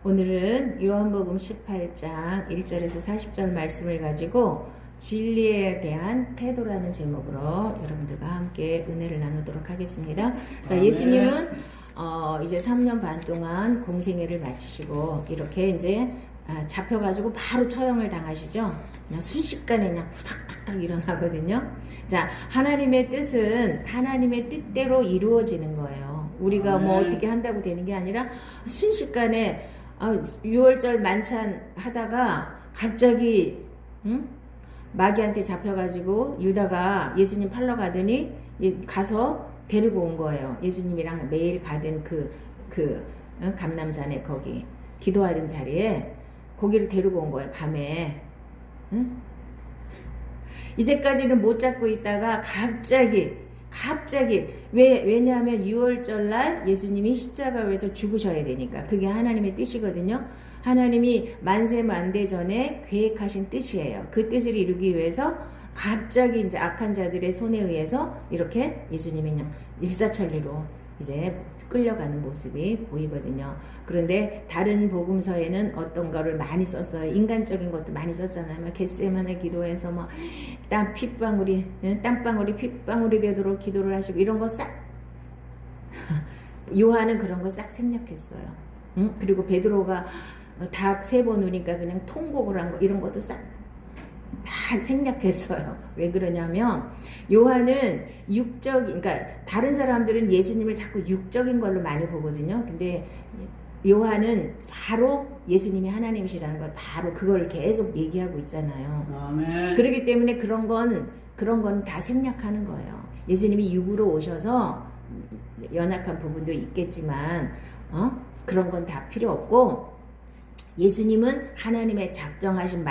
오늘은 요한복음 18장 1절에서 40절 말씀을 가지고 진리에 대한 태도라는 제목으로 여러분들과 함께 은혜를 나누도록 하겠습니다. 자, 예수님은 이제 3년 반 동안 공생애를 마치시고 이렇게 이제 잡혀가지고 바로 처형을 당하시죠. 그냥 순식간에 그냥 후닥후닥 일어나거든요. 자, 하나님의 뜻은 하나님의 뜻대로 이루어지는 거예요. 우리가 뭐 어떻게 한다고 되는 게 아니라 순식간에 6월절 만찬 하다가 갑자기 마귀한테 잡혀가지고 유다가 예수님 팔러 가더니 가서 데리고 온 거예요. 예수님이랑 매일 가던 감람산에 거기 기도하던 자리에 거기를 데리고 온 거예요. 밤에. 이제까지는 못 잡고 있다가 갑자기 왜냐하면 6월절 날 예수님이 십자가에서 죽으셔야 되니까 그게 하나님의 뜻이거든요. 하나님이 만세만대 전에 계획하신 뜻이에요. 그 뜻을 이루기 위해서 갑자기 이제 악한 자들의 손에 의해서 이렇게 예수님이 그냥 일사천리로 이제 끌려가는 모습이 보이거든요. 그런데 다른 복음서에는 어떤 거를 많이 썼어요. 인간적인 것도 많이 썼잖아요. 막 겟세마네 기도해서 뭐 땀방울이 핏방울이 되도록 기도를 하시고 이런 거 싹 요한은 그런 거 싹 생략했어요. 그리고 베드로가 닭 3번 오니까 그냥 통곡을 한 거 이런 것도 싹 다 생략했어요. 왜 그러냐면 요한은 그러니까 다른 사람들은 예수님을 자꾸 육적인 걸로 많이 보거든요. 근데 요한은 바로 예수님이 하나님이시라는 걸 바로 그걸 계속 얘기하고 있잖아요. 아멘. 그렇기 때문에 그런 건 다 생략하는 거예요. 예수님이 육으로 오셔서 연약한 부분도 있겠지만 그런 건 다 필요 없고 예수님은 하나님의 작정하신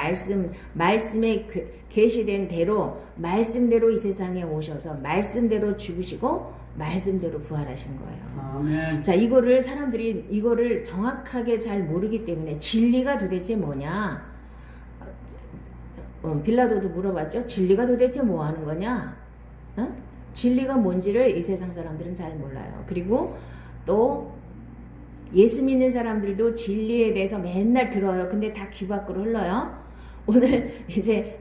말씀에 계시된 대로 말씀대로 이 세상에 오셔서 말씀대로 죽으시고 말씀대로 부활하신 거예요. 아멘. 자, 사람들이 이거를 정확하게 잘 모르기 때문에 진리가 도대체 뭐냐? 빌라도도 물어봤죠. 진리가 도대체 뭐 하는 거냐? 진리가 뭔지를 이 세상 사람들은 잘 몰라요. 그리고 또 예수 믿는 사람들도 진리에 대해서 맨날 들어요. 근데 다 귀 밖으로 흘러요. 오늘 이제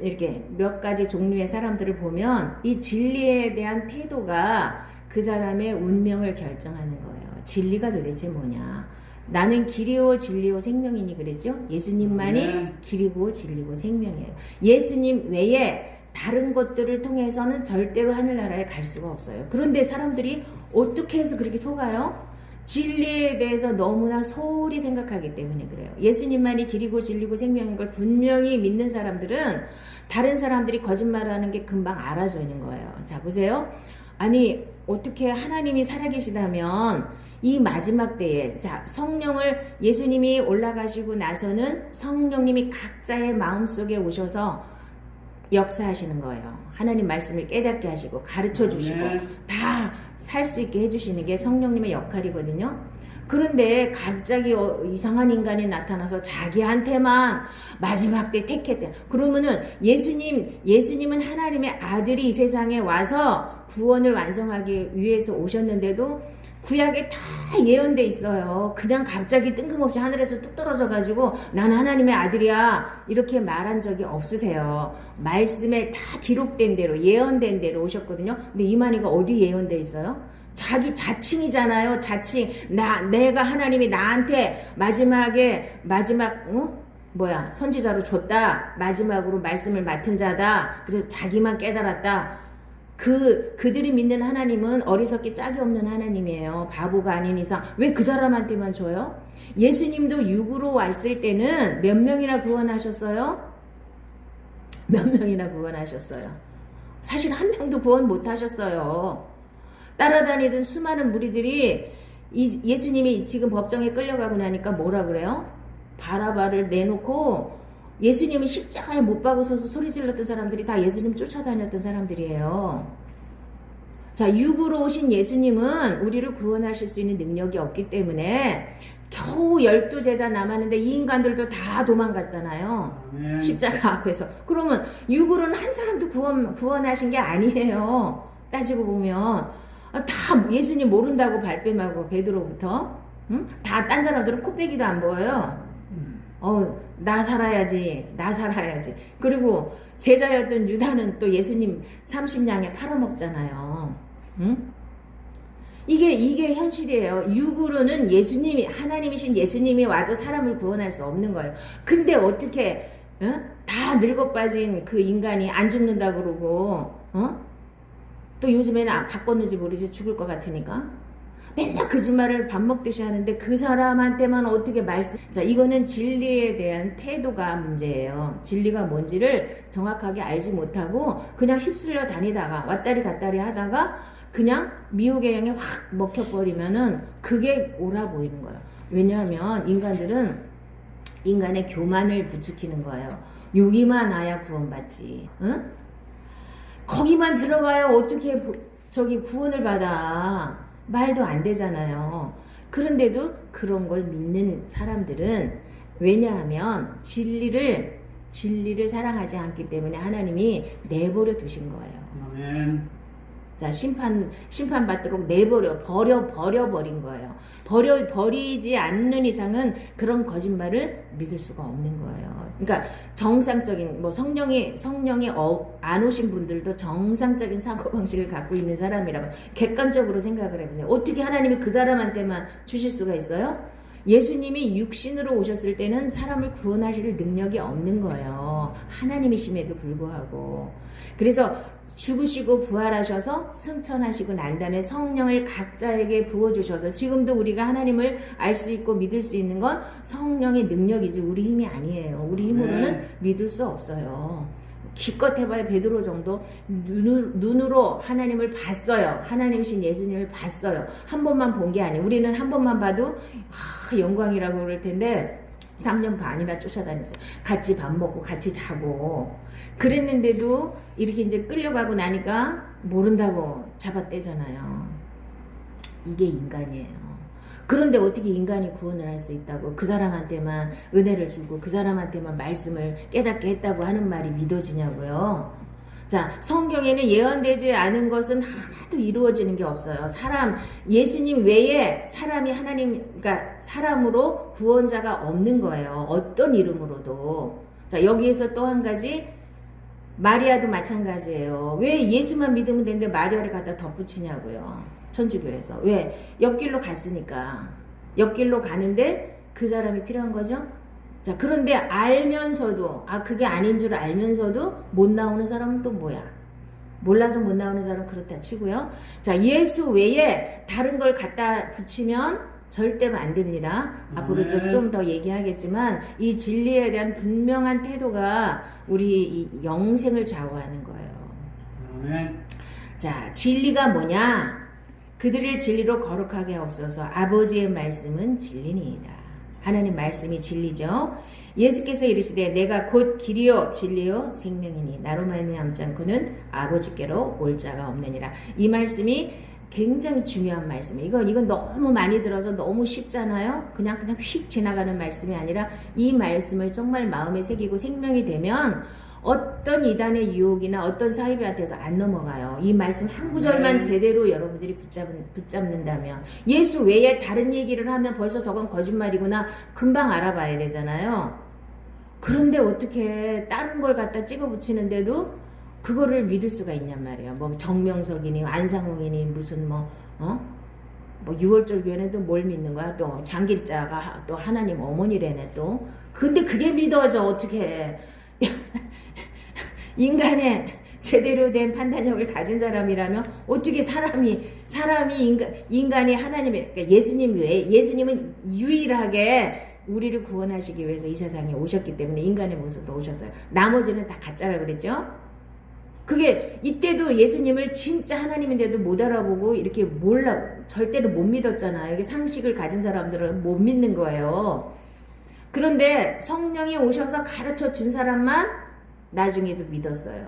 이렇게 몇 가지 종류의 사람들을 보면 이 진리에 대한 태도가 그 사람의 운명을 결정하는 거예요. 진리가 도대체 뭐냐? 나는 길이요 진리요 생명이니 그랬죠? 예수님만이 길이고 진리고 생명이에요. 예수님 외에 다른 것들을 통해서는 절대로 하늘나라에 갈 수가 없어요. 그런데 사람들이 어떻게 해서 그렇게 속아요? 진리에 대해서 너무나 소홀히 생각하기 때문에 그래요. 예수님만이 길이고 진리고 생명인 걸 분명히 믿는 사람들은 다른 사람들이 거짓말하는 게 금방 알아주는 거예요. 자, 보세요. 아니, 어떻게 하나님이 살아계시다면 이 마지막 때에 성령을 예수님이 올라가시고 나서는 성령님이 각자의 마음속에 오셔서 역사하시는 거예요. 하나님 말씀을 깨닫게 하시고 가르쳐 주시고 다 살 수 있게 해주시는 게 성령님의 역할이거든요. 그런데 갑자기 이상한 인간이 나타나서 자기한테만 마지막 때 택했대. 그러면은 예수님은 하나님의 아들이 이 세상에 와서 구원을 완성하기 위해서 오셨는데도 구약에 다 예언돼 있어요. 그냥 갑자기 뜬금없이 하늘에서 뚝 떨어져가지고 난 하나님의 아들이야 이렇게 말한 적이 없으세요. 말씀에 다 기록된 대로 예언된 대로 오셨거든요. 근데 이만희가 어디 예언돼 있어요? 자기 자칭이잖아요. 자칭. 내가 하나님이 나한테 마지막 선지자로 줬다. 마지막으로 말씀을 맡은 자다. 그래서 자기만 깨달았다. 그들이 믿는 하나님은 어리석기 짝이 없는 하나님이에요. 바보가 아닌 이상 왜 그 사람한테만 줘요? 예수님도 육으로 왔을 때는 몇 명이나 구원하셨어요? 몇 명이나 구원하셨어요? 사실 한 명도 구원 못 하셨어요. 따라다니던 수많은 무리들이 예수님이 지금 법정에 끌려가고 나니까 뭐라 그래요? 바라바를 내놓고 예수님은 십자가에 못 박으셔서 소리 질렀던 사람들이 다 예수님 쫓아다녔던 사람들이에요. 자, 육으로 오신 예수님은 우리를 구원하실 수 있는 능력이 없기 때문에 겨우 12제자 남았는데 이 인간들도 다 도망갔잖아요. 아멘. 십자가 앞에서. 그러면 육으로는 한 사람도 구원하신 게 아니에요. 따지고 보면 다 예수님 모른다고 발뺌하고 베드로부터 응? 다 딴 사람들은 코빼기도 안 보여요. 나 살아야지, 나 살아야지. 그리고 제자였던 유다는 또 예수님 30냥에 팔아먹잖아요. 응? 이게 현실이에요. 육으로는 예수님이, 하나님이신 예수님이 와도 사람을 구원할 수 없는 거예요. 근데 어떻게, 다 늙어 빠진 그 인간이 안 죽는다 그러고, 또 요즘에는 바꿨는지 모르지, 죽을 것 같으니까. 맨날 거짓말을 밥 먹듯이 하는데 그 사람한테만 어떻게 자, 이거는 진리에 대한 태도가 문제예요. 진리가 뭔지를 정확하게 알지 못하고 그냥 휩쓸려 다니다가 왔다리 갔다리 하다가 그냥 미혹의 영에 확 먹혀버리면은 그게 옳아 보이는 거예요. 왜냐하면 인간들은 인간의 교만을 부추기는 거예요. 여기만 와야 구원받지. 응? 거기만 들어가야 어떻게 저기 구원을 받아. 말도 안 되잖아요. 그런데도 그런 걸 믿는 사람들은 왜냐하면 진리를 사랑하지 않기 때문에 하나님이 내버려 두신 거예요. 아멘. 자, 심판받도록 버려버린 거예요. 버리지 않는 이상은 그런 거짓말을 믿을 수가 없는 거예요. 그러니까 정상적인, 성령이 안 오신 분들도 정상적인 사고방식을 갖고 있는 사람이라면 객관적으로 생각을 해보세요. 어떻게 하나님이 그 사람한테만 주실 수가 있어요? 예수님이 육신으로 오셨을 때는 사람을 구원하실 능력이 없는 거예요. 하나님이심에도 불구하고. 그래서 죽으시고 부활하셔서 승천하시고 난 다음에 성령을 각자에게 부어주셔서 지금도 우리가 하나님을 알 수 있고 믿을 수 있는 건 성령의 능력이지 우리 힘이 아니에요. 우리 힘으로는 믿을 수 없어요. 기껏 해봐야 베드로 정도 눈으로 하나님을 봤어요. 하나님이신 예수님을 봤어요. 한 번만 본 게 아니에요. 우리는 한 번만 봐도 영광이라고 그럴 텐데 3년 반이나 쫓아다녔어요. 같이 밥 먹고 같이 자고 그랬는데도 이렇게 이제 끌려가고 나니까 모른다고 잡아떼잖아요. 이게 인간이에요. 그런데 어떻게 인간이 구원을 할 수 있다고 그 사람한테만 은혜를 주고 그 사람한테만 말씀을 깨닫게 했다고 하는 말이 믿어지냐고요. 자, 성경에는 예언되지 않은 것은 하나도 이루어지는 게 없어요. 예수님 외에 사람이 그러니까 사람으로 구원자가 없는 거예요. 어떤 이름으로도. 자, 여기에서 또 한 가지, 마리아도 마찬가지예요. 왜 예수만 믿으면 되는데 마리아를 갖다 덧붙이냐고요. 천주교에서. 왜? 옆길로 갔으니까. 옆길로 가는데 그 사람이 필요한 거죠? 자, 그런데 알면서도, 그게 아닌 줄 알면서도 못 나오는 사람은 또 뭐야? 몰라서 못 나오는 사람은 그렇다 치고요. 자, 예수 외에 다른 걸 갖다 붙이면 절대로 안 됩니다. 앞으로 좀 더 얘기하겠지만 이 진리에 대한 분명한 태도가 우리 이 영생을 좌우하는 거예요. 아멘. 자, 진리가 뭐냐? 그들을 진리로 거룩하게 하옵소서. 아버지의 말씀은 진리니이다. 하나님 말씀이 진리죠. 예수께서 이르시되 내가 곧 길이요 진리요 생명이니 나로 말미암지 않고는 아버지께로 올 자가 없느니라. 이 말씀이 굉장히 중요한 말씀이에요. 이건 너무 많이 들어서 너무 쉽잖아요. 그냥 휙 지나가는 말씀이 아니라 이 말씀을 정말 마음에 새기고 생명이 되면 어떤 이단의 유혹이나 어떤 사이비한테도 안 넘어가요. 이 말씀 한 구절만 제대로 여러분들이 붙잡는다면 예수 외에 다른 얘기를 하면 벌써 저건 거짓말이구나 금방 알아봐야 되잖아요. 그런데 어떻게 다른 걸 갖다 찍어 붙이는데도 그거를 믿을 수가 있냔 말이에요. 정명석이니 안상홍이니 무슨 6월절 교회는 또 뭘 믿는 거야? 또 장길자가 또 하나님 어머니래네 또. 근데 그게 믿어져 어떻게 인간의 제대로 된 판단력을 가진 사람이라면 어떻게 인간이 하나님의 그러니까 예수님 외에 예수님은 유일하게 우리를 구원하시기 위해서 이 세상에 오셨기 때문에 인간의 모습으로 오셨어요. 나머지는 다 가짜라 그랬죠? 그게 이때도 예수님을 진짜 하나님인데도 못 알아보고 이렇게 절대로 못 믿었잖아요. 이게 상식을 가진 사람들은 못 믿는 거예요. 그런데 성령이 오셔서 가르쳐 준 사람만 나중에도 믿었어요.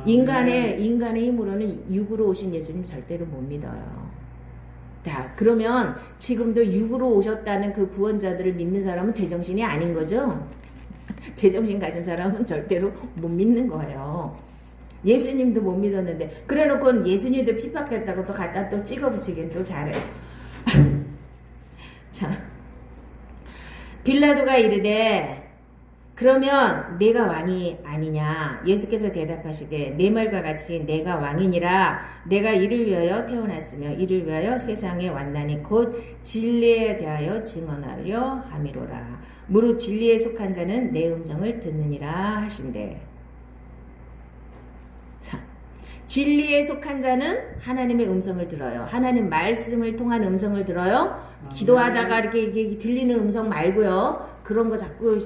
인간의 힘으로는 육으로 오신 예수님 절대로 못 믿어요. 자, 그러면 지금도 육으로 오셨다는 그 구원자들을 믿는 사람은 제정신이 아닌 거죠? 제정신 가진 사람은 절대로 못 믿는 거예요. 예수님도 못 믿었는데 그래 놓고 예수님도 핍박했다고 또 갖다 또 찍어붙이긴 또 잘해요. 자, 빌라도가 이르되 그러면 내가 왕이 아니냐? 예수께서 대답하시되 내 말과 같이 내가 왕이니라. 내가 이를 위하여 태어났으며 이를 위하여 세상에 왔나니 곧 진리에 대하여 증언하려 함이로라. 무릇 진리에 속한 자는 내 음성을 듣느니라 하신대. 자, 진리에 속한 자는 하나님의 음성을 들어요. 하나님 말씀을 통한 음성을 들어요. 기도하다가 이렇게 들리는 음성 말고요. 그런 거 자꾸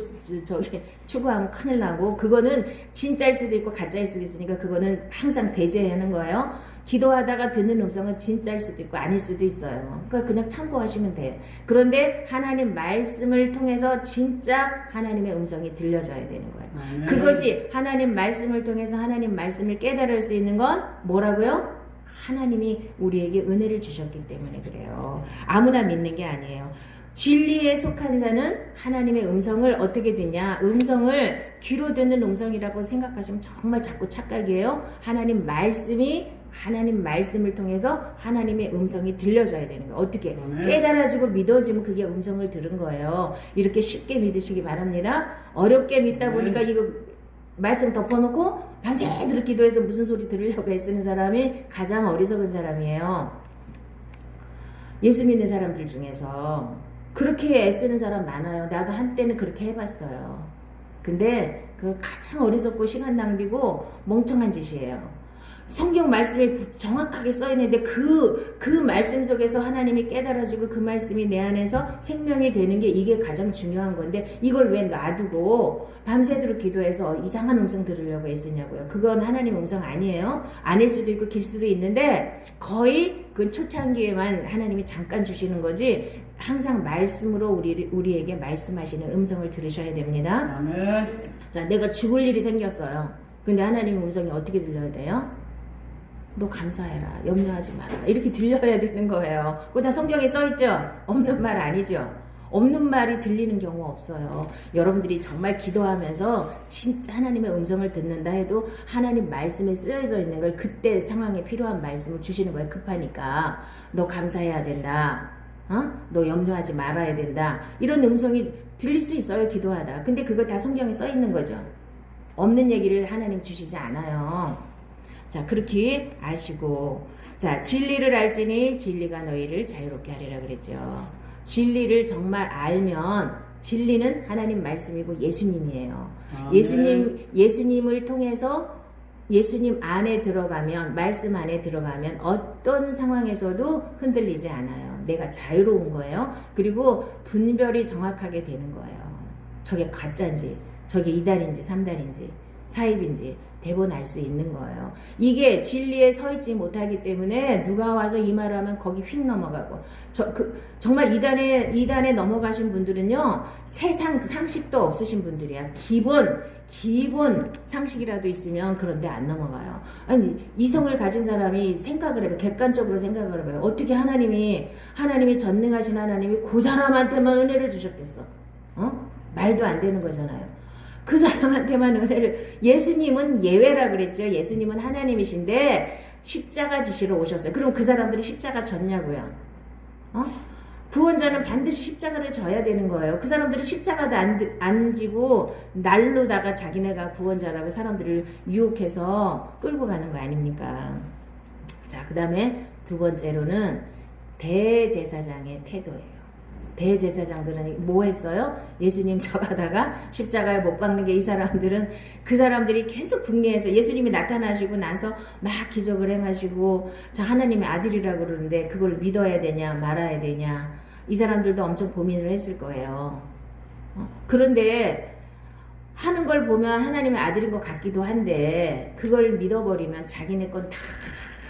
저기 추구하면 큰일 나고, 그거는 진짜일 수도 있고 가짜일 수도 있으니까 그거는 항상 배제하는 거예요. 기도하다가 듣는 음성은 진짜일 수도 있고 아닐 수도 있어요. 그러니까 그냥 참고하시면 돼요. 그런데 하나님 말씀을 통해서 진짜 하나님의 음성이 들려져야 되는 거예요. 그것이 하나님 말씀을 통해서 하나님 말씀을 깨달을 수 있는 건 뭐라고요? 하나님이 우리에게 은혜를 주셨기 때문에 그래요. 아무나 믿는 게 아니에요. 진리에 속한 자는 하나님의 음성을 어떻게 듣냐? 음성을 귀로 듣는 음성이라고 생각하시면 정말 자꾸 착각이에요. 하나님 말씀을 통해서 하나님의 음성이 들려져야 되는 거예요. 어떻게? 깨달아지고 믿어지면 그게 음성을 들은 거예요. 이렇게 쉽게 믿으시기 바랍니다. 어렵게 믿다 보니까 이거 말씀 덮어놓고 밤새도록 기도해서 무슨 소리 들으려고 애쓰는 사람이 가장 어리석은 사람이에요. 예수 믿는 사람들 중에서 그렇게 애쓰는 사람 많아요. 나도 한때는 그렇게 해봤어요. 근데 그 가장 어리석고 시간 낭비고 멍청한 짓이에요. 성경 말씀에 정확하게 써있는데 그 말씀 속에서 하나님이 깨달아지고 그 말씀이 내 안에서 생명이 되는 게 이게 가장 중요한 건데, 이걸 왜 놔두고 밤새도록 기도해서 이상한 음성 들으려고 애쓰냐고요. 그건 하나님 음성 아니에요. 아닐 수도 있고 길 수도 있는데 거의 그 초창기에만 하나님이 잠깐 주시는 거지, 항상 말씀으로 우리에게 말씀하시는 음성을 들으셔야 됩니다. 아멘. 자, 내가 죽을 일이 생겼어요. 근데 하나님의 음성이 어떻게 들려야 돼요? 너 감사해라, 염려하지 마라, 이렇게 들려야 되는 거예요. 그거 다 성경에 써있죠? 없는 말 아니죠? 없는 말이 들리는 경우 없어요. 여러분들이 정말 기도하면서 진짜 하나님의 음성을 듣는다 해도 하나님 말씀에 쓰여져 있는 걸 그때 상황에 필요한 말씀을 주시는 거예요. 급하니까 너 감사해야 된다, 너 염려하지 말아야 된다, 이런 음성이 들릴 수 있어요, 기도하다. 근데 그거 다 성경에 써 있는 거죠. 없는 얘기를 하나님 주시지 않아요. 자, 그렇게 아시고, 자, 진리를 알지니 진리가 너희를 자유롭게 하리라 그랬죠. 진리를 정말 알면, 진리는 하나님 말씀이고 예수님이에요. 예수님을 통해서 예수님 안에 들어가면, 말씀 안에 들어가면 어떤 상황에서도 흔들리지 않아요. 내가 자유로운 거예요. 그리고 분별이 정확하게 되는 거예요. 저게 가짜인지, 저게 2단인지 3단인지 사입인지 대본 알 수 있는 거예요. 이게 진리에 서 있지 못하기 때문에 누가 와서 이 말하면 거기 휙 넘어가고, 정말 2단에 넘어가신 분들은요, 세상 상식도 없으신 분들이야. 기본 상식이라도 있으면 그런데 안 넘어가요. 아니, 이성을 가진 사람이 생각을 해봐요. 객관적으로 생각을 해봐요. 어떻게 하나님이 전능하신 하나님이 그 사람한테만 은혜를 주셨겠어? 말도 안 되는 거잖아요. 그 사람한테만 은혜를, 예수님은 예외라 그랬죠. 예수님은 하나님이신데 십자가 지시러 오셨어요. 그럼 그 사람들이 십자가 졌냐고요? 구원자는 반드시 십자가를 져야 되는 거예요. 그 사람들이 십자가도 안 지고 날로다가 자기네가 구원자라고 사람들을 유혹해서 끌고 가는 거 아닙니까? 자, 그 다음에 두 번째로는 대제사장의 태도예요. 대제사장들은 뭐 했어요? 예수님 잡아다가 십자가에 못 박는 게, 그 사람들이 계속 궁리해서 예수님이 나타나시고 나서 막 기적을 행하시고, 자, 하나님의 아들이라고 그러는데 그걸 믿어야 되냐 말아야 되냐, 이 사람들도 엄청 고민을 했을 거예요. 그런데 하는 걸 보면 하나님의 아들인 것 같기도 한데 그걸 믿어버리면 자기네 건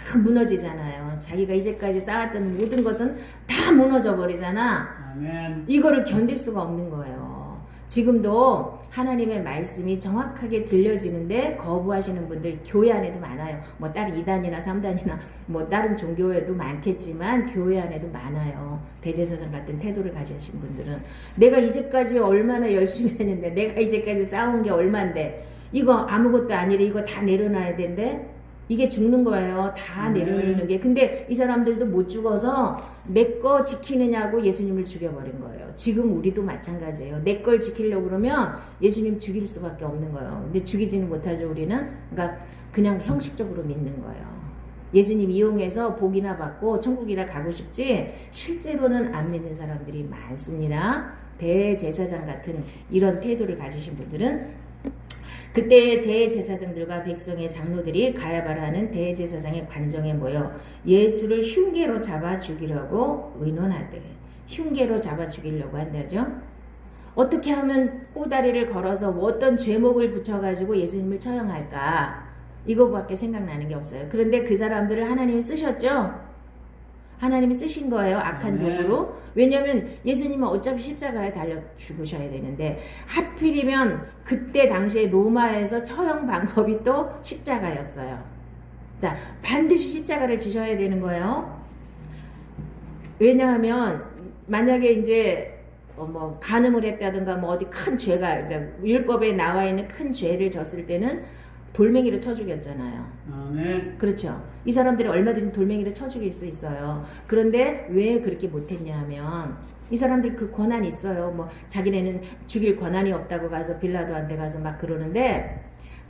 다 무너지잖아요. 자기가 이제까지 쌓았던 모든 것은 다 무너져 버리잖아. 아멘. 이거를 견딜 수가 없는 거예요. 지금도 하나님의 말씀이 정확하게 들려지는데 거부하시는 분들 교회 안에도 많아요. 뭐 다른 2단이나 3단이나 뭐 다른 종교에도 많겠지만 교회 안에도 많아요. 대제사장 같은 태도를 가지신 분들은, 내가 이제까지 얼마나 열심히 했는데, 내가 이제까지 쌓은 게 얼만데, 이거 아무것도 아니래, 이거 다 내려놔야 된대. 이게 죽는 거예요. 다 내려놓는 게. 근데 이 사람들도 못 죽어서 내 거 지키느냐고 예수님을 죽여버린 거예요. 지금 우리도 마찬가지예요. 내 걸 지키려고 그러면 예수님 죽일 수밖에 없는 거예요. 근데 죽이지는 못하죠, 우리는. 그러니까 그냥 형식적으로 믿는 거예요. 예수님 이용해서 복이나 받고 천국이나 가고 싶지 실제로는 안 믿는 사람들이 많습니다. 대제사장 같은 이런 태도를 가지신 분들은 그때 대제사장들과 백성의 장로들이 가야바라 하는 대제사장의 관정에 모여 예수를 흉계로 잡아 죽이려고 의논하되, 흉계로 잡아 죽이려고 한다죠. 어떻게 하면 꼬다리를 걸어서 어떤 죄목을 붙여가지고 예수님을 처형할까, 이거밖에 생각나는 게 없어요. 그런데 그 사람들을 하나님이 쓰셨죠. 하나님이 쓰신 거예요. 악한 도구로. 왜냐하면 예수님은 어차피 십자가에 달려 죽으셔야 되는데 하필이면 그때 당시에 로마에서 처형 방법이 또 십자가였어요. 자, 반드시 십자가를 지셔야 되는 거예요. 왜냐하면 만약에 이제 뭐 간음을 했다든가 뭐 어디 큰 죄가, 그러니까 율법에 나와 있는 큰 죄를 졌을 때는 돌멩이로 쳐 죽였잖아요. 아멘. 그렇죠. 이 사람들이 얼마든지 돌멩이로 쳐 죽일 수 있어요. 그런데 왜 그렇게 못했냐 하면 이 사람들 그 권한이 있어요. 뭐 자기네는 죽일 권한이 없다고 가서 빌라도한테 가서 막 그러는데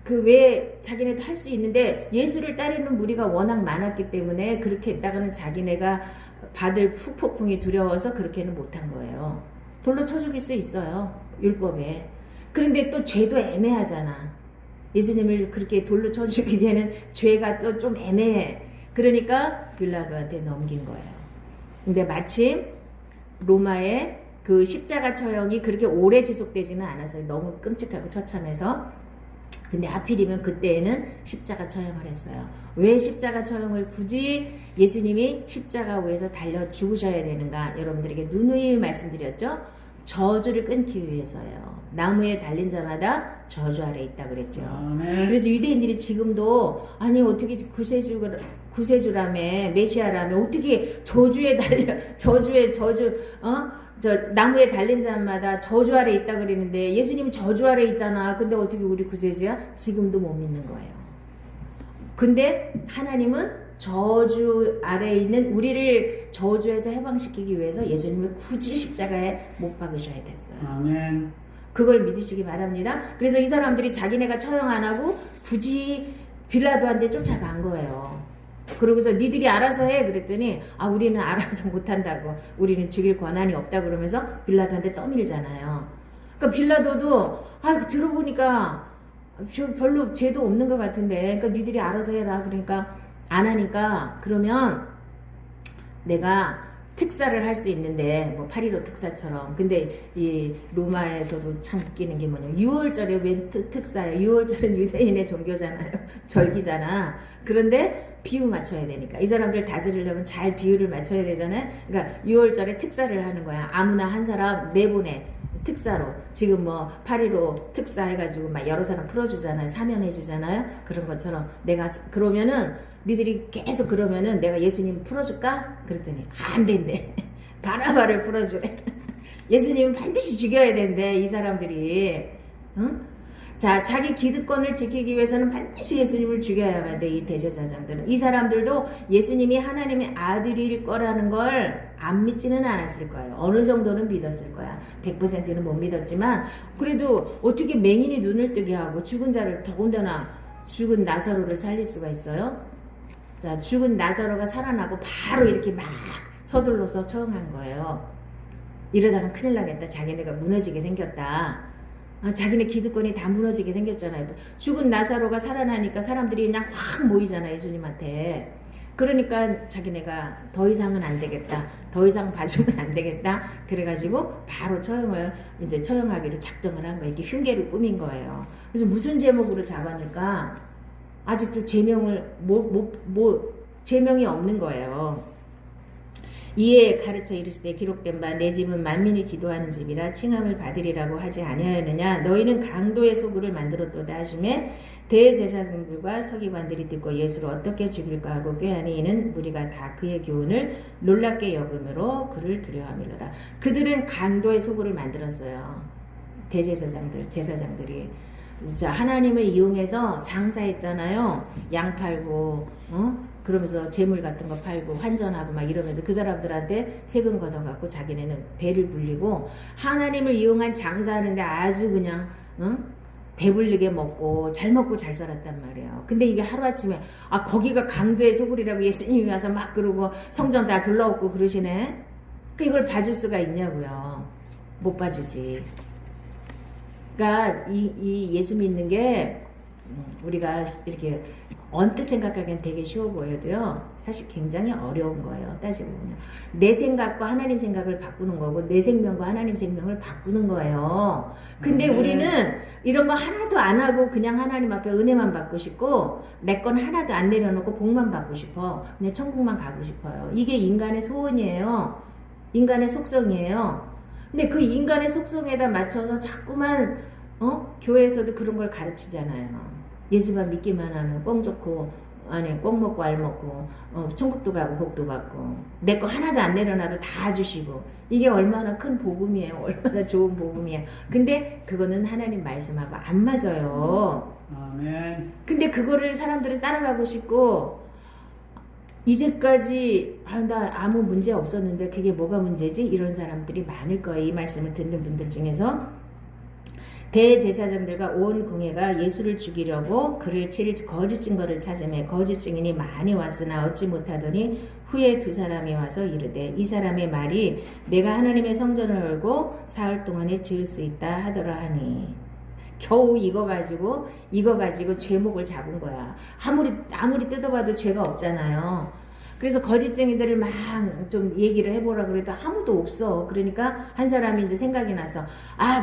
그 왜 자기네도 할 수 있는데 예수를 따르는 무리가 워낙 많았기 때문에 그렇게 했다가는 자기네가 받을 후폭풍이 두려워서 그렇게는 못한 거예요. 돌로 쳐 죽일 수 있어요. 율법에. 그런데 또 죄도 애매하잖아. 예수님을 그렇게 돌로 쳐 죽이기에는 죄가 또 좀 애매해. 그러니까 빌라도한테 넘긴 거예요. 근데 마침 로마의 그 십자가 처형이 그렇게 오래 지속되지는 않았어요. 너무 끔찍하고 처참해서. 근데 하필이면 그때에는 십자가 처형을 했어요. 왜 십자가 처형을 굳이 예수님이 십자가 위에서 달려 죽으셔야 되는가? 여러분들에게 누누이 말씀드렸죠? 저주를 끊기 위해서요. 나무에 달린 자마다 저주 아래 있다 그랬죠. 아멘. 그래서 유대인들이 지금도 아니 어떻게 구세주라며 메시아라며 어떻게 저주에 달려 저주 저 나무에 달린 자마다 저주 아래 있다 그러는데 예수님은 저주 아래 있잖아. 근데 어떻게 우리 구세주야? 지금도 못 믿는 거예요. 근데 하나님은 저주 아래에 있는 우리를 저주에서 해방시키기 위해서 예수님을 굳이 십자가에 못 박으셔야 됐어요. 아멘. 그걸 믿으시기 바랍니다. 그래서 이 사람들이 자기네가 처형 안 하고 굳이 빌라도한테 쫓아간 거예요. 그러고서 니들이 알아서 해 그랬더니 아 우리는 알아서 못한다고, 우리는 죽일 권한이 없다 그러면서 빌라도한테 떠밀잖아요. 그러니까 빌라도도 아 들어보니까 별로 죄도 없는 것 같은데 그러니까 니들이 알아서 해라. 그러니까 안 하니까 그러면 내가 특사를 할 수 있는데 뭐 8.15 특사처럼. 근데 이 로마에서도 참 웃기는 게 뭐냐, 6월절에 웬 특사예요. 6월절은 유대인의 종교잖아요. 절기잖아. 그런데 비유 맞춰야 되니까 이 사람들 다스리려면 잘 비유를 맞춰야 되잖아요. 그러니까 6월절에 특사를 하는 거야. 아무나 한 사람 내보내. 특사로. 지금 뭐 8.15 특사 해가지고 막 여러 사람 풀어주잖아요. 사면해주잖아요. 그런 것처럼 내가 그러면은 니들이 계속 그러면은 내가 예수님 풀어줄까? 그랬더니 안 된대. 바라바를 풀어주래. 예수님은 반드시 죽여야 된대. 이 사람들이. 응? 자, 자기 기득권을 지키기 위해서는 반드시 예수님을 죽여야만 돼. 이 대제사장들은. 이 사람들도 예수님이 하나님의 아들일 거라는 걸 안 믿지는 않았을 거예요. 어느 정도는 믿었을 거야. 100%는 못 믿었지만 그래도 어떻게 맹인이 눈을 뜨게 하고 죽은 자를, 더군다나 죽은 나사로를 살릴 수가 있어요? 자, 죽은 나사로가 살아나고 바로 이렇게 막 서둘러서 처형한 거예요. 이러다가 큰일 나겠다. 자기네가 무너지게 생겼다. 아, 자기네 기득권이 다 무너지게 생겼잖아요. 죽은 나사로가 살아나니까 사람들이 그냥 확 모이잖아, 예수님한테. 그러니까 자기네가 더 이상은 안 되겠다. 더 이상 봐주면 안 되겠다. 그래가지고 바로 처형하기로 작정을 한 거예요. 이렇게 흉계를 꾸민 거예요. 그래서 무슨 제목으로 잡아낼까? 아직도 제명이 없는 거예요. 이에 가르쳐 이르시되 기록된 바 내 집은 만민이 기도하는 집이라 칭함을 받으리라고 하지 아니하였느냐. 너희는 강도의 소굴을 만들었도다 하시매 대제사장들과 서기관들이 듣고 예수를 어떻게 죽일까 하고 꾀하니 이는 무리가 다 그의 교훈을 놀랍게 여김으로 그를 두려워하밀어라. 그들은 강도의 소굴을 만들었어요. 대제사장들, 제사장들이. 자, 하나님을 이용해서 장사했잖아요. 양 팔고, 그러면서 재물 같은 거 팔고 환전하고 막 이러면서 그 사람들한테 세금 걷어갖고 자기네는 배를 불리고 하나님을 이용한 장사하는데 아주 그냥 배불리게 먹고 잘 살았단 말이에요. 근데 이게 하루아침에 거기가 강도의 소굴이라고 예수님이 와서 막 그러고 성전 다 둘러엎고 그러시네. 이걸 봐줄 수가 있냐고요. 못 봐주지. 그러니까 이 예수 믿는 게 우리가 이렇게 언뜻 생각하기엔 되게 쉬워 보여도요, 사실 굉장히 어려운 거예요. 따지고 보면 내 생각과 하나님 생각을 바꾸는 거고 내 생명과 하나님 생명을 바꾸는 거예요. 근데 우리는 이런 거 하나도 안 하고 그냥 하나님 앞에 은혜만 받고 싶고 내 건 하나도 안 내려놓고 복만 받고 싶어. 그냥 천국만 가고 싶어요. 이게 인간의 소원이에요. 인간의 속성이에요. 근데 그 인간의 속성에다 맞춰서 자꾸만 교회에서도 그런 걸 가르치잖아요. 예수만 믿기만 하면 뻥 좋고 아니 꼭 먹고 알 먹고 천국도 가고 복도 받고 내 거 하나도 안 내려놔도 다 주시고 이게 얼마나 큰 복음이에요. 얼마나 좋은 복음이에요. 근데 그거는 하나님 말씀하고 안 맞아요. 아멘. 근데 그거를 사람들은 따라가고 싶고 이제까지 나 아무 문제 없었는데 그게 뭐가 문제지? 이런 사람들이 많을 거예요. 이 말씀을 듣는 분들 중에서 대제사장들과 온 공회가 예수를 죽이려고 그를 칠 거짓 증거를 찾으며 거짓 증인이 많이 왔으나 얻지 못하더니 후에 두 사람이 와서 이르되 이 사람의 말이 내가 하나님의 성전을 열고 사흘 동안에 지을 수 있다 하더라 하니 겨우 이거 가지고 죄목을 잡은 거야. 아무리 뜯어봐도 죄가 없잖아요. 그래서 거짓 증인들을 막 좀 얘기를 해보라 그래도 아무도 없어. 그러니까 한 사람이 이제 생각이 나서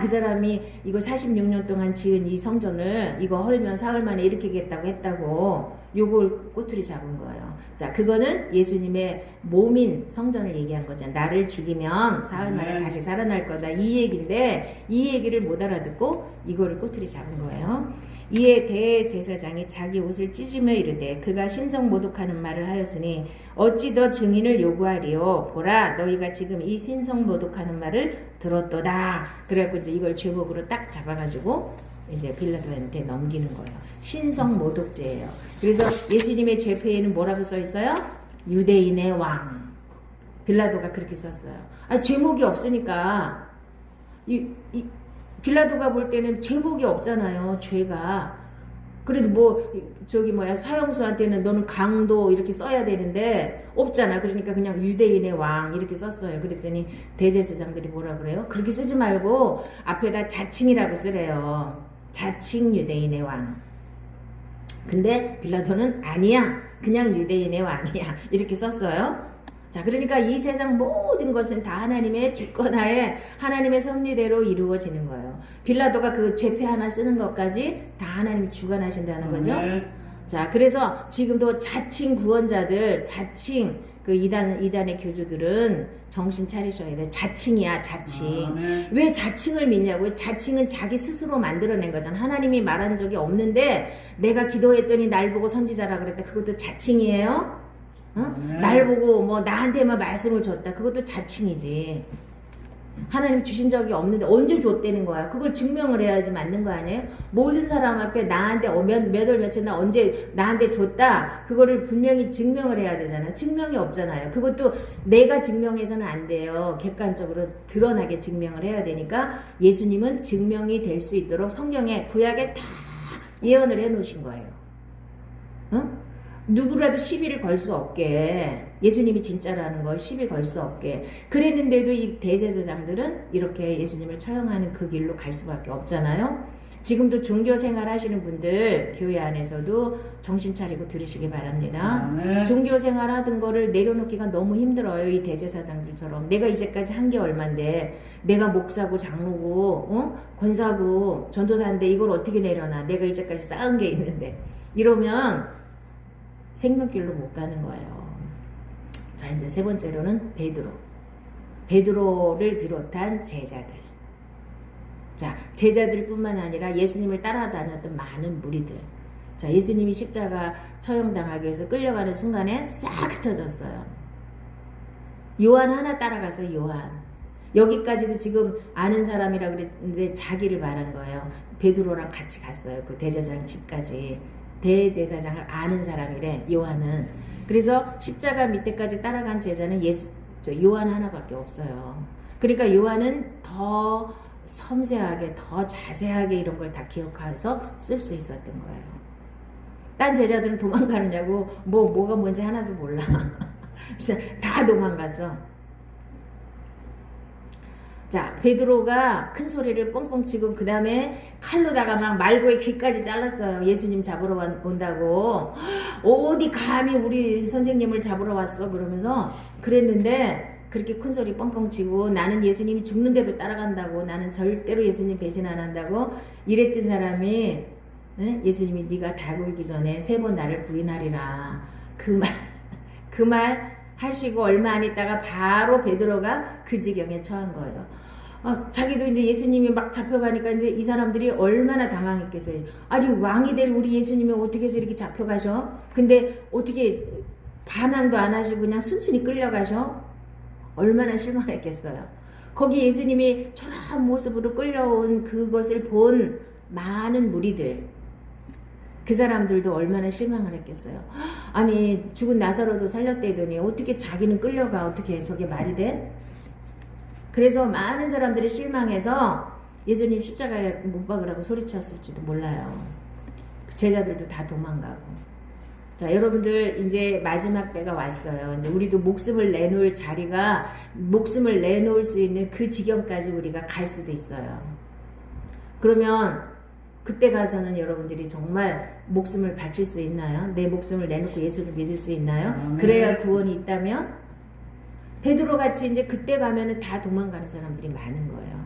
그 사람이 이거 46년 동안 지은 이 성전을 이거 헐면 사흘 만에 일으키겠다고 했다고 요걸 꼬투리 잡은 거예요. 자, 그거는 예수님의 몸인 성전을 얘기한 거잖아. 나를 죽이면 사흘 만에 다시 살아날 거다. 이 얘기인데 이 얘기를 못 알아듣고 이거를 꼬투리 잡은 거예요. 이에 대제사장이 자기 옷을 찢으며 이르되 그가 신성 모독하는 말을 하였으니 어찌 더 증인을 요구하리요. 보라 너희가 지금 이 신성 모독하는 말을 들었도다. 그래갖고 이제 이걸 제목으로 딱 잡아가지고 이제 빌라도한테 넘기는 거예요. 신성 모독죄예요. 그래서 예수님의 죄패에는 뭐라고 써 있어요? 유대인의 왕. 빌라도가 그렇게 썼어요. 제목이 없으니까 빌라도가 볼 때는 제목이 없잖아요. 죄가. 그래도 사형수한테는 너는 강도 이렇게 써야 되는데 없잖아. 그러니까 그냥 유대인의 왕 이렇게 썼어요. 그랬더니 대제사장들이 뭐라 그래요? 그렇게 쓰지 말고 앞에다 자칭이라고 쓰래요. 자칭 유대인의 왕. 근데 빌라도는 아니야. 그냥 유대인의 왕이야. 이렇게 썼어요. 자, 그러니까 이 세상 모든 것은 다 하나님의 주권하에 하나님의 섭리대로 이루어지는 거예요. 빌라도가 그 죄패 하나 쓰는 것까지 다 하나님이 주관하신다는 거죠. 자, 그래서 지금도 자칭 구원자들, 자칭 그 이단의 교주들은 정신 차리셔야 돼. 자칭이야, 자칭. 왜 자칭을 믿냐고요? 자칭은 자기 스스로 만들어낸 거잖아. 하나님이 말한 적이 없는데 내가 기도했더니 날 보고 선지자라 그랬다. 그것도 자칭이에요. 날 보고 나한테만 말씀을 줬다. 그것도 자칭이지. 하나님 주신 적이 없는데 언제 줬다는 거야. 그걸 증명을 해야지 맞는 거 아니에요? 모든 사람 앞에 나한테 몇 월 며칠 날 언제 나한테 줬다. 그거를 분명히 증명을 해야 되잖아요. 증명이 없잖아요. 그것도 내가 증명해서는 안 돼요. 객관적으로 드러나게 증명을 해야 되니까 예수님은 증명이 될 수 있도록 성경에 구약에 다 예언을 해 놓으신 거예요. 누구라도 시비를 걸 수 없게 예수님이 진짜라는 걸 시비 걸 수 없게 그랬는데도 이 대제사장들은 이렇게 예수님을 처형하는 그 길로 갈 수밖에 없잖아요. 지금도 종교 생활 하시는 분들 교회 안에서도 정신 차리고 들으시기 바랍니다. 종교 생활 하던 거를 내려놓기가 너무 힘들어요. 이 대제사장들처럼 내가 이제까지 한 게 얼만데 내가 목사고 장로고 권사고 전도사인데 이걸 어떻게 내려놔. 내가 이제까지 쌓은 게 있는데 이러면 생명길로 못 가는 거예요. 자, 이제 세 번째로는 베드로를 비롯한 제자들. 자, 제자들뿐만 아니라 예수님을 따라다녔던 많은 무리들. 자, 예수님이 십자가 처형당하기 위해서 끌려가는 순간에 싹 흩어졌어요. 요한 하나 따라가서 여기까지도 지금 아는 사람이라 그랬는데 자기를 말한 거예요. 베드로랑 같이 갔어요. 그 대제사장 집까지. 대제사장을 아는 사람이래, 요한은. 그래서 십자가 밑에까지 따라간 제자는 요한 하나밖에 없어요. 그러니까 요한은 더 섬세하게, 더 자세하게 이런 걸 다 기억해서 쓸 수 있었던 거예요. 딴 제자들은 도망가느냐고 뭐가 뭔지 하나도 몰라. 그래서 다 도망갔어. 자, 베드로가 큰 소리를 뻥뻥 치고 그 다음에 칼로다가 막 말고의 귀까지 잘랐어요. 예수님 잡으러 온다고. 어디 감히 우리 선생님을 잡으러 왔어? 그러면서 그랬는데 그렇게 큰 소리 뻥뻥 치고 나는 예수님이 죽는데도 따라간다고, 나는 절대로 예수님 배신 안 한다고 이랬던 사람이, 예수님이 네가 다 굴기 전에 3번 나를 부인하리라. 그 말 하시고 얼마 안 있다가 바로 베드로가 그 지경에 처한 거예요. 자기도 이제 예수님이 막 잡혀가니까 이제 이 사람들이 얼마나 당황했겠어요. 아니 왕이 될 우리 예수님이 어떻게 해서 이렇게 잡혀가셔? 근데 어떻게 반항도 안 하시고 그냥 순순히 끌려가셔? 얼마나 실망했겠어요. 거기 예수님이 초라한 모습으로 끌려온 그것을 본 많은 무리들, 그 사람들도 얼마나 실망을 했겠어요. 아니 죽은 나사로도 살렸대더니 어떻게 자기는 끌려가, 어떻게 저게 말이 돼? 그래서 많은 사람들이 실망해서 예수님 십자가에 못 박으라고 소리쳤을지도 몰라요. 제자들도 다 도망가고. 자, 여러분들 이제 마지막 때가 왔어요. 이제 우리도 목숨을 내놓을 자리가, 목숨을 내놓을 수 있는 그 지경까지 우리가 갈 수도 있어요. 그러면 그때 가서는 여러분들이 정말 목숨을 바칠 수 있나요? 내 목숨을 내놓고 예수를 믿을 수 있나요? 그래야 구원이 있다면? 베드로 같이 이제 그때 가면은 다 도망가는 사람들이 많은 거예요.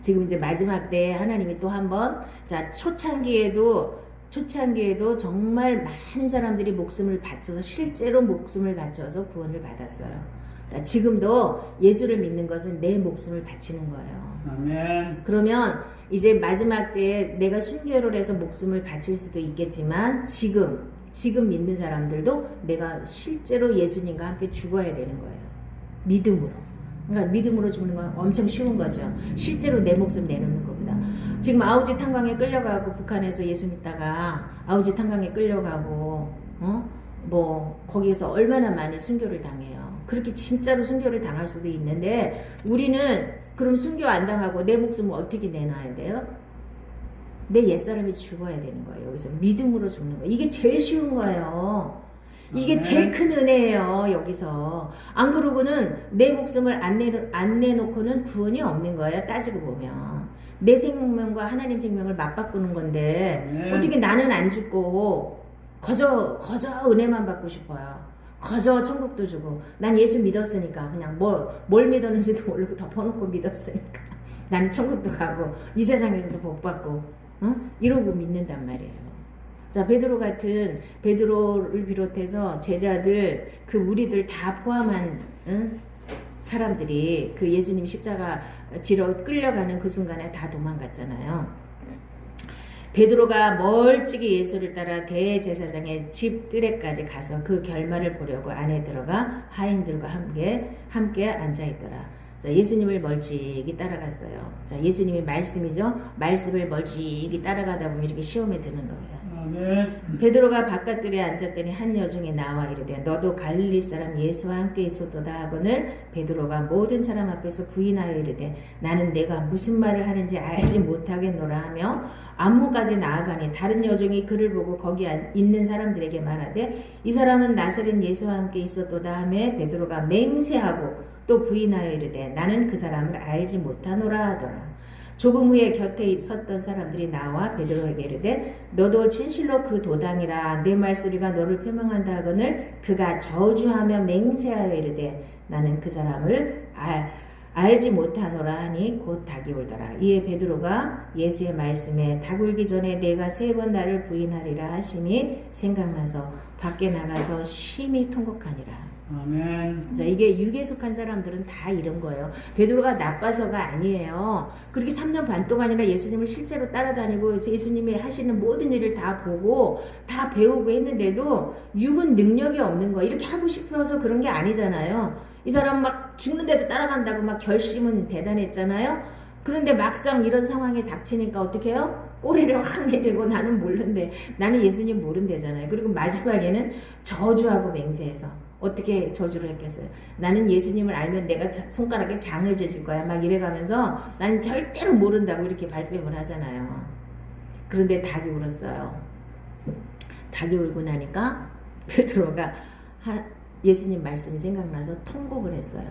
지금 이제 마지막 때 하나님이 또 한번, 자, 초창기에도 정말 많은 사람들이 목숨을 바쳐서, 실제로 목숨을 바쳐서 구원을 받았어요. 지금도 예수를 믿는 것은 내 목숨을 바치는 거예요. 아멘. 그러면 이제 마지막 때에 내가 순교를 해서 목숨을 바칠 수도 있겠지만 지금 믿는 사람들도 내가 실제로 예수님과 함께 죽어야 되는 거예요. 믿음으로. 그러니까 믿음으로 죽는 건 엄청 쉬운 거죠. 실제로 내 목숨 내놓는 것보다. 지금 아우지 탄광에 끌려가고, 북한에서 예수 믿다가 아우지 탄광에 끌려가고, 거기에서 얼마나 많이 순교를 당해요. 그렇게 진짜로 순교를 당할 수도 있는데, 우리는 그럼 순교 안 당하고 내 목숨을 어떻게 내놔야 돼요? 내 옛사람이 죽어야 되는 거예요. 여기서 믿음으로 죽는 거예요. 이게 제일 쉬운 거예요. 이게 제일 큰 은혜예요. 여기서. 안 그러고는 내 목숨을 안 내놓고는 구원이 없는 거예요. 따지고 보면. 내 생명과 하나님 생명을 맞바꾸는 건데 어떻게 나는 안 죽고 거저 은혜만 받고 싶어요. 거저 천국도 주고. 난 예수 믿었으니까 그냥 뭘 믿었는지도 모르고 덮어놓고 믿었으니까 나는 천국도 가고 이 세상에서도 복 받고 이러고 믿는단 말이에요. 자, 베드로를 비롯해서 제자들, 그 우리들 다 포함한 사람들이 그 예수님 십자가 지러 끌려가는 그 순간에 다 도망갔잖아요. 베드로가 멀찍이 예수를 따라 대제사장의 집 뜰에까지 가서 그 결말을 보려고 안에 들어가 하인들과 함께 앉아있더라. 자, 예수님을 멀찍이 따라갔어요. 자, 예수님이 말씀이죠. 말씀을 멀찍이 따라가다 보면 이렇게 시험에 드는 거예요. 아멘. 베드로가 바깥들에 앉았더니 한 여종이 나와 이르되 너도 갈릴리 사람 예수와 함께 있었도다 하거늘 베드로가 모든 사람 앞에서 부인하여 이르되 나는 내가 무슨 말을 하는지 알지 못하겠노라 하며 안문까지 나아가니 다른 여종이 그를 보고 거기 있는 사람들에게 말하되 이 사람은 나사렛 예수와 함께 있었도다 하며 베드로가 맹세하고 또 부인하여 이르되 나는 그 사람을 알지 못하노라 하더라. 조금 후에 곁에 섰던 사람들이 나와 베드로에게 이르되 너도 진실로 그 도당이라 내 말소리가 너를 표명한다 하거늘 그가 저주하며 맹세하여 이르되 나는 그 사람을 알지 못하노라 하니 곧 닭이 울더라. 이에 베드로가 예수의 말씀에 닭 울기 전에 내가 3번 나를 부인하리라 하시니 생각나서 밖에 나가서 심히 통곡하니라. 아멘. 자, 이게 육에 속한 사람들은 다 이런 거예요. 베드로가 나빠서가 아니에요. 그렇게 3년 반 동안이나 예수님을 실제로 따라다니고 예수님이 하시는 모든 일을 다 보고 다 배우고 했는데도 육은 능력이 없는 거예요. 이렇게 하고 싶어서 그런 게 아니잖아요. 이 사람 막 막 죽는데도 따라간다고 막 결심은 대단했잖아요. 그런데 막상 이런 상황에 닥치니까 어떻게 해요? 꼬리를 확 내리고 나는 모르는데 나는 예수님 모른대잖아요. 그리고 마지막에는 저주하고 맹세해서 어떻게 저주를 했겠어요? 나는 예수님을 알면 내가 손가락에 장을 재질 거야. 막 이래가면서 나는 절대로 모른다고 이렇게 발뺌을 하잖아요. 그런데 닭이 울었어요. 닭이 울고 나니까 베드로가 예수님 말씀이 생각나서 통곡을 했어요.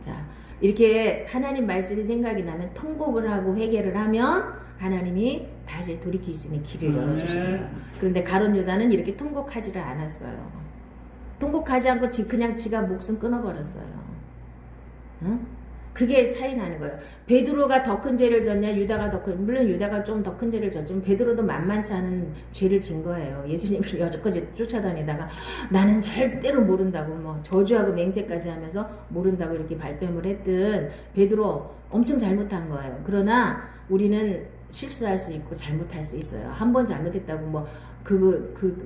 자, 이렇게 하나님 말씀이 생각이 나면 통곡을 하고 회개를 하면 하나님이 다시 돌이킬 수 있는 길을 열어주시는 거예요. 그런데 가룟 유다는 이렇게 통곡하지를 않았어요. 통곡하지 않고 그냥 지가 목숨 끊어버렸어요. 응? 그게 차이 나는 거예요. 베드로가 더 큰 죄를 졌냐, 유다가 더 큰, 물론 유다가 좀 더 큰 죄를 졌지만 베드로도 만만치 않은 죄를 진 거예요. 예수님이 여태까지 쫓아다니다가 나는 절대로 모른다고 뭐 저주하고 맹세까지 하면서 모른다고 이렇게 발뺌을 했든 베드로 엄청 잘못한 거예요. 그러나 우리는 실수할 수 있고 잘못할 수 있어요. 한 번 잘못했다고 뭐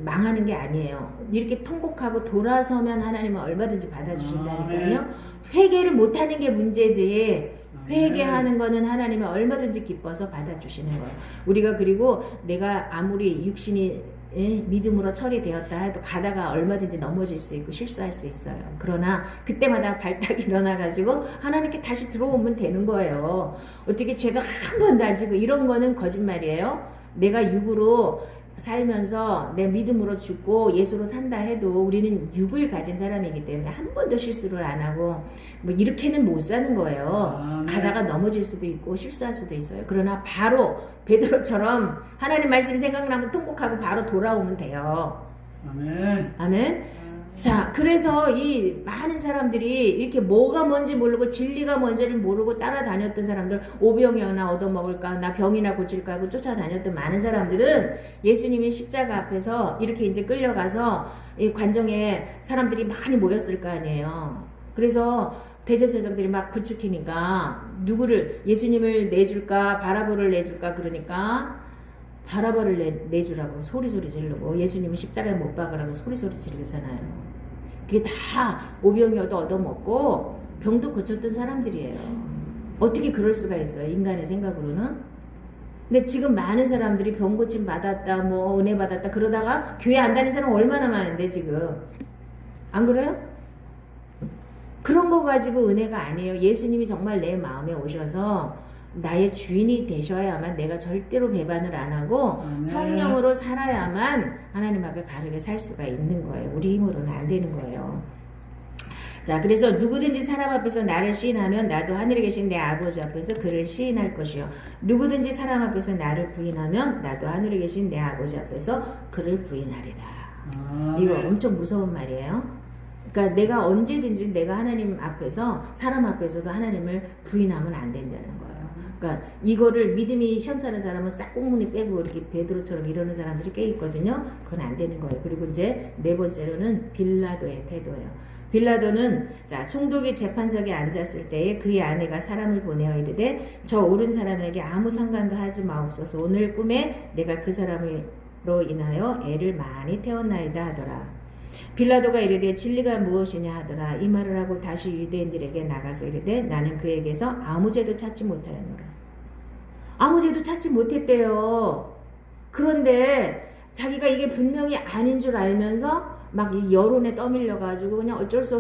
망하는 게 아니에요. 이렇게 통곡하고 돌아서면 하나님은 얼마든지 받아주신다니까요. 회개를 못하는 게 문제지. 회개하는 거는 하나님은 얼마든지 기뻐서 받아주시는 거예요. 우리가 그리고 내가 아무리 육신이 믿음으로 처리되었다 해도 가다가 얼마든지 넘어질 수 있고 실수할 수 있어요. 그러나 그때마다 발탁이 일어나가지고 하나님께 다시 들어오면 되는 거예요. 어떻게 죄가 한 번도 안 지고 이런 거는 거짓말이에요. 내가 육으로 살면서 내 믿음으로 죽고 예수로 산다 해도 우리는 육을 가진 사람이기 때문에 한 번도 실수를 안 하고 뭐 이렇게는 못 사는 거예요. 가다가 넘어질 수도 있고 실수할 수도 있어요. 그러나 바로 베드로처럼 하나님 말씀이 생각나면 통곡하고 바로 돌아오면 돼요. 아멘. 아멘. 자, 그래서 이 많은 사람들이 이렇게 뭐가 뭔지 모르고 진리가 뭔지를 모르고 따라다녔던 사람들, 오병이어나 얻어먹을까, 나 병이나 고칠까 하고 쫓아다녔던 많은 사람들은 예수님이 십자가 앞에서 이렇게 이제 끌려가서 이 관정에 사람들이 많이 모였을 거 아니에요. 그래서 대제사장들이 막 부추기니까 누구를 예수님을 내줄까 바라보를 내줄까 그러니까 바라바를 내주라고 소리소리 지르고 예수님은 십자가에 못 박으라고 소리소리 지르잖아요. 그게 다 오병이어도 얻어먹고 병도 고쳤던 사람들이에요. 어떻게 그럴 수가 있어요, 인간의 생각으로는. 근데 지금 많은 사람들이 병 고침 받았다 뭐 은혜 받았다 그러다가 교회 안 다니는 사람 얼마나 많은데 지금. 안 그래요? 그런 거 가지고 은혜가 아니에요. 예수님이 정말 내 마음에 오셔서 나의 주인이 되셔야만 내가 절대로 배반을 안 하고 성령으로 살아야만 하나님 앞에 바르게 살 수가 있는 거예요. 우리 힘으로는 안 되는 거예요. 자, 그래서 누구든지 사람 앞에서 나를 시인하면 나도 하늘에 계신 내 아버지 앞에서 그를 시인할 것이요. 누구든지 사람 앞에서 나를 부인하면 나도 하늘에 계신 내 아버지 앞에서 그를 부인하리라. 이거 엄청 무서운 말이에요. 그러니까 내가 언제든지 내가 하나님 앞에서 사람 앞에서도 하나님을 부인하면 안 된다는 거예요. 그러니까 이거를 믿음이 현찮은 사람은 싹 꽁무니 빼고 이렇게 베드로처럼 이러는 사람들이 꽤 있거든요. 그건 안 되는 거예요. 그리고 이제 네 번째로는 빌라도의 태도예요. 빌라도는 자 총독이 재판석에 앉았을 때에 그의 아내가 사람을 보내어 이르되 저 옳은 사람에게 아무 상관도 하지 마옵소서. 오늘 꿈에 내가 그 사람으로 인하여 애를 많이 태웠나이다 하더라. 빌라도가 이르되 진리가 무엇이냐 하더라. 이 말을 하고 다시 유대인들에게 나가서 이르되 나는 그에게서 아무 죄도 찾지 못하였노라. 아무 죄도 찾지 못했대요. 그런데 자기가 이게 분명히 아닌 줄 알면서 막 이 여론에 떠밀려 가지고 그냥 어쩔 수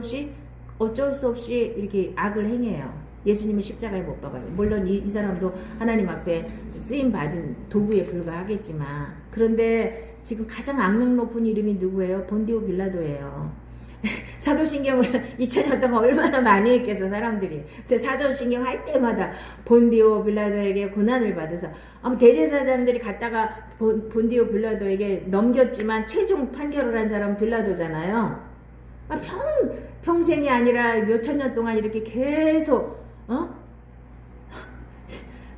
없이 이렇게 악을 행해요. 예수님을 십자가에 못 박아요. 물론 이 사람도 하나님 앞에 쓰임 받은 도구에 불과하겠지만 그런데 지금 가장 악명 높은 이름이 누구예요? 본디오 빌라도예요. 사도신경을 2000년 동안 얼마나 많이 했겠어 사람들이. 근데 사도신경 할 때마다 본디오 빌라도에게 고난을 받아서 아무 대제사장들이 갔다가 본디오 빌라도에게 넘겼지만 최종 판결을 한 사람은 빌라도잖아요. 평생이 아니라 몇천 년 동안 이렇게 계속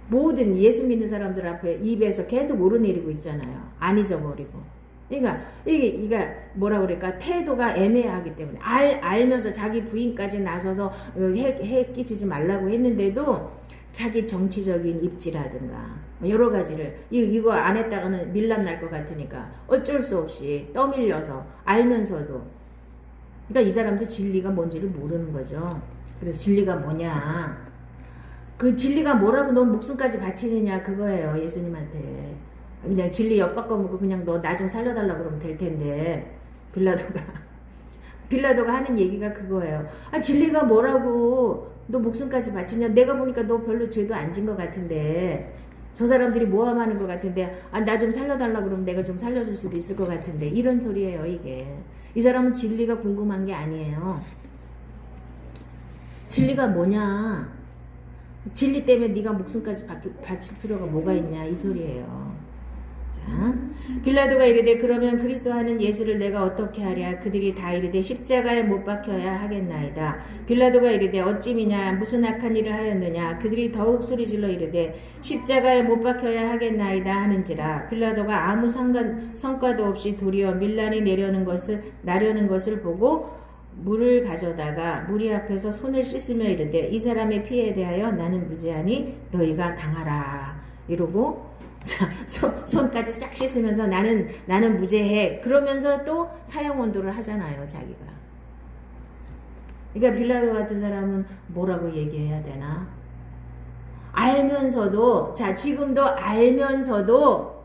모든 예수 믿는 사람들 앞에 입에서 계속 오르내리고 있잖아요. 안 잊어버리고. 그러니까 이게 뭐라 그럴까 태도가 애매하기 때문에 알면서 자기 부인까지 나서서 해 끼치지 말라고 했는데도 자기 정치적인 입지라든가 여러 가지를 이거 안 했다가는 밀란 날 것 같으니까 어쩔 수 없이 떠밀려서 알면서도 그러니까 이 사람도 진리가 뭔지를 모르는 거죠. 그래서 진리가 뭐냐? 그 진리가 뭐라고 넌 목숨까지 바치느냐 그거예요. 예수님한테. 그냥 진리 엿바꿔 먹고 그냥 너 나 좀 살려달라고 그러면 될 텐데. 빌라도가 하는 얘기가 그거예요. 아, 진리가 뭐라고 너 목숨까지 바치냐? 내가 보니까 너 별로 죄도 안 진 것 같은데. 저 사람들이 모함하는 것 같은데, 아, 나 좀 살려달라고 그러면 내가 좀 살려줄 수도 있을 것 같은데. 이런 소리예요, 이게. 이 사람은 진리가 궁금한 게 아니에요. 진리가 뭐냐? 진리 때문에 네가 목숨까지 바칠 필요가 뭐가 있냐 이 소리예요. 자, 빌라도가 이르되 그러면 그리스도 하는 예수를 내가 어떻게 하랴? 그들이 다 이르되 십자가에 못 박혀야 하겠나이다. 빌라도가 이르되 어찌미냐 무슨 악한 일을 하였느냐? 그들이 더욱 소리질러 이르되 십자가에 못 박혀야 하겠나이다 하는지라. 빌라도가 아무 성과도 없이 도리어 밀란이 나려는 것을 보고 물을 가져다가 무리 앞에서 손을 씻으며 이르되 이 사람의 피에 대하여 나는 무죄하니 너희가 당하라 이러고 자, 손까지 싹 씻으면서 나는 무죄해 그러면서 또 사형 원도를 하잖아요 자기가. 그러니까 빌라도 같은 사람은 뭐라고 얘기해야 되나? 알면서도 자 지금도 알면서도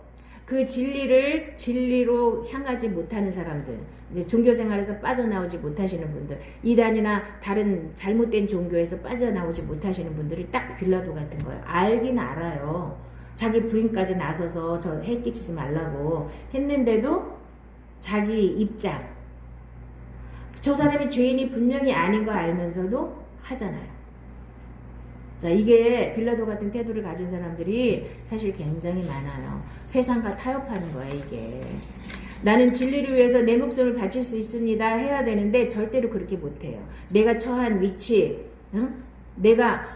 그 진리로 향하지 못하는 사람들, 이제 종교 생활에서 빠져나오지 못하시는 분들, 이단이나 다른 잘못된 종교에서 빠져나오지 못하시는 분들이 딱 빌라도 같은 거예요. 알긴 알아요. 자기 부인까지 나서서 저 해 끼치지 말라고 했는데도 자기 입장, 저 사람이 죄인이 분명히 아닌 거 알면서도 하잖아요. 자, 이게 빌라도 같은 태도를 가진 사람들이 사실 굉장히 많아요. 세상과 타협하는 거예요, 이게. 나는 진리를 위해서 내 목숨을 바칠 수 있습니다. 해야 되는데 절대로 그렇게 못해요. 내가 처한 위치, 응?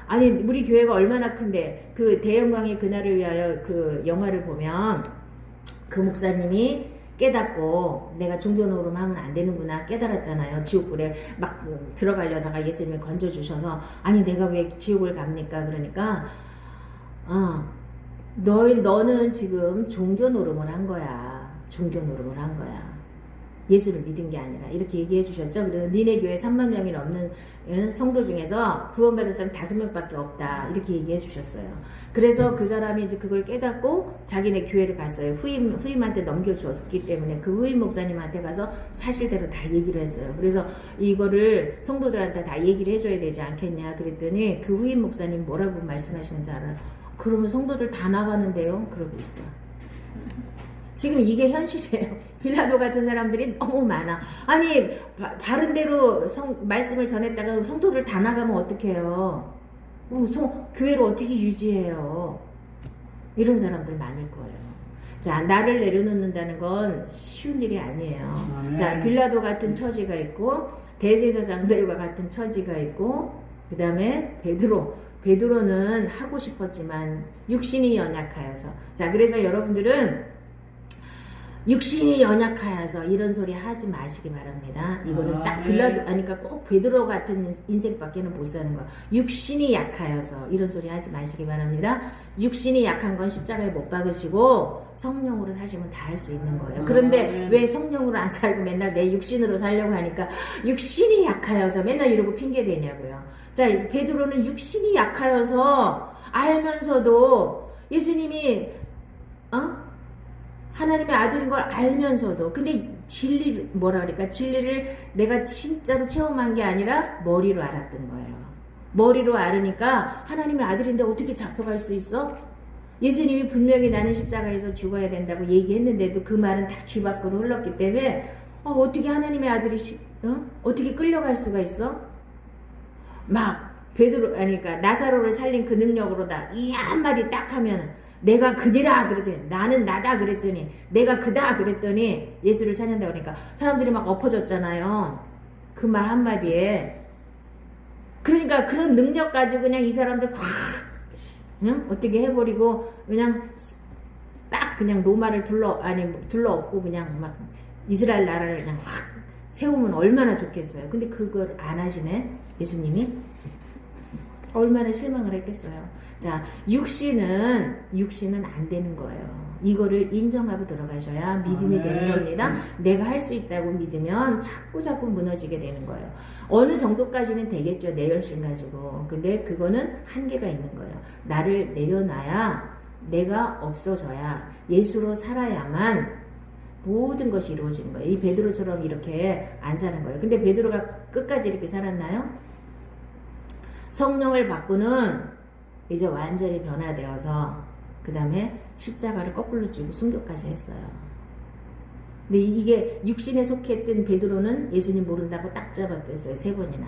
아니, 우리 교회가 얼마나 큰데, 그 대영광의 그날을 위하여 그 영화를 보면 그 목사님이 깨닫고 내가 종교노름 하면 안 되는구나 깨달았잖아요. 지옥불에 막 들어가려다가 예수님이 건져주셔서 아니 내가 왜 지옥을 갑니까? 그러니까 너는 지금 종교노름을 한 거야. 종교노름을 한 거야. 예수를 믿은 게 아니라 이렇게 얘기해 주셨죠. 그래서 니네 교회 3만 명이 넘는 성도 중에서 구원받을 사람 5명밖에 없다 이렇게 얘기해 주셨어요. 그래서 그 사람이 이제 그걸 깨닫고 자기네 교회를 갔어요. 후임한테 넘겨주었기 때문에 그 후임 목사님한테 가서 사실대로 다 얘기를 했어요. 그래서 이거를 성도들한테 다 얘기를 해줘야 되지 않겠냐 그랬더니 그 후임 목사님 뭐라고 말씀하시는지 알아요? 그러면 성도들 다 나가는데요? 그러고 있어요. 지금 이게 현실이에요. 빌라도 같은 사람들이 너무 많아. 아니 바른 대로 말씀을 전했다가 성도들 다 나가면 어떡해요? 교회를 어떻게 유지해요? 이런 사람들 많을 거예요. 자, 나를 내려놓는다는 건 쉬운 일이 아니에요. 자, 빌라도 같은 처지가 있고 대제사장들과 같은 처지가 있고 그 다음에 베드로는 하고 싶었지만 육신이 연약하여서. 자, 그래서 여러분들은 육신이 연약하여서 이런 소리 하지 마시기 바랍니다. 이거는 딱 빌라도 그러니까 꼭 베드로 같은 인생밖에는 못 사는 거. 육신이 약하여서 이런 소리 하지 마시기 바랍니다. 육신이 약한 건 십자가에 못 박으시고 성령으로 사시면 다 할 수 있는 거예요. 그런데 왜 성령으로 안 살고 맨날 내 육신으로 살려고 하니까 육신이 약하여서 맨날 이러고 핑계 대냐고요. 자, 베드로는 육신이 약하여서 알면서도 예수님이 하나님의 아들인 걸 알면서도 근데 진리를 진리를 내가 진짜로 체험한 게 아니라 머리로 알았던 거예요. 머리로 알으니까 하나님의 아들인데 어떻게 잡혀갈 수 있어? 예수님이 분명히 나는 십자가에서 죽어야 된다고 얘기했는데도 그 말은 다 귀 밖으로 흘렀기 때문에 어떻게 하나님의 아들이 어떻게 끌려갈 수가 있어? 막 그러니까 나사로를 살린 그 능력으로 이 한마디 딱 하면 내가 그니라 그랬더니 나는 나다 그랬더니 내가 그다 그랬더니 예수를 찾는다 그러니까 사람들이 막 엎어졌잖아요. 그 말 한마디에. 그러니까 그런 능력 가지고 그냥 이 사람들 그냥 어떻게 해버리고 그냥 딱 그냥 로마를 둘러엎고 그냥 막 이스라엘 나라를 그냥 확 세우면 얼마나 좋겠어요. 근데 그걸 안 하시네 예수님이. 얼마나 실망을 했겠어요. 자, 육신은 안 되는 거예요. 이거를 인정하고 들어가셔야 믿음이 되는 겁니다. 내가 할 수 있다고 믿으면 자꾸 무너지게 되는 거예요. 어느 정도까지는 되겠죠. 내 열심 가지고. 근데 그거는 한계가 있는 거예요. 나를 내려놔야, 내가 없어져야, 예수로 살아야만 모든 것이 이루어지는 거예요. 이 베드로처럼 이렇게 안 사는 거예요. 근데 베드로가 끝까지 이렇게 살았나요? 성령을 받고는 이제 완전히 변화되어서 그 다음에 십자가를 거꾸로 쥐고 순교까지 했어요. 근데 이게 육신에 속했던 베드로는 예수님 모른다고 딱 잡아댔어요. 3번이나.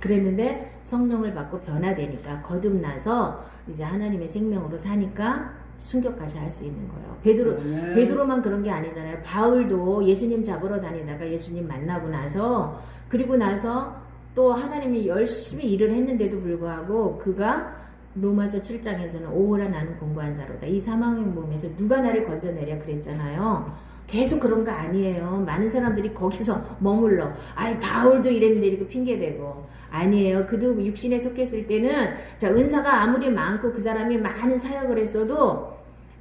그랬는데 성령을 받고 변화되니까 거듭나서 이제 하나님의 생명으로 사니까 순교까지 할 수 있는 거예요. 베드로만 그런 게 아니잖아요. 바울도 예수님 잡으러 다니다가 예수님 만나고 나서, 그리고 나서 또 하나님이 열심히 일을 했는데도 불구하고 그가 로마서 7장에서는 오호라 나는 공고한 자로다. 이 사망의 몸에서 누가 나를 건져내랴 그랬잖아요. 계속 그런 거 아니에요. 많은 사람들이 거기서 머물러. 아이, 바울도 이랬는데 이렇게 핑계대고. 아니에요. 그도 육신에 속했을 때는, 자, 은사가 아무리 많고 그 사람이 많은 사역을 했어도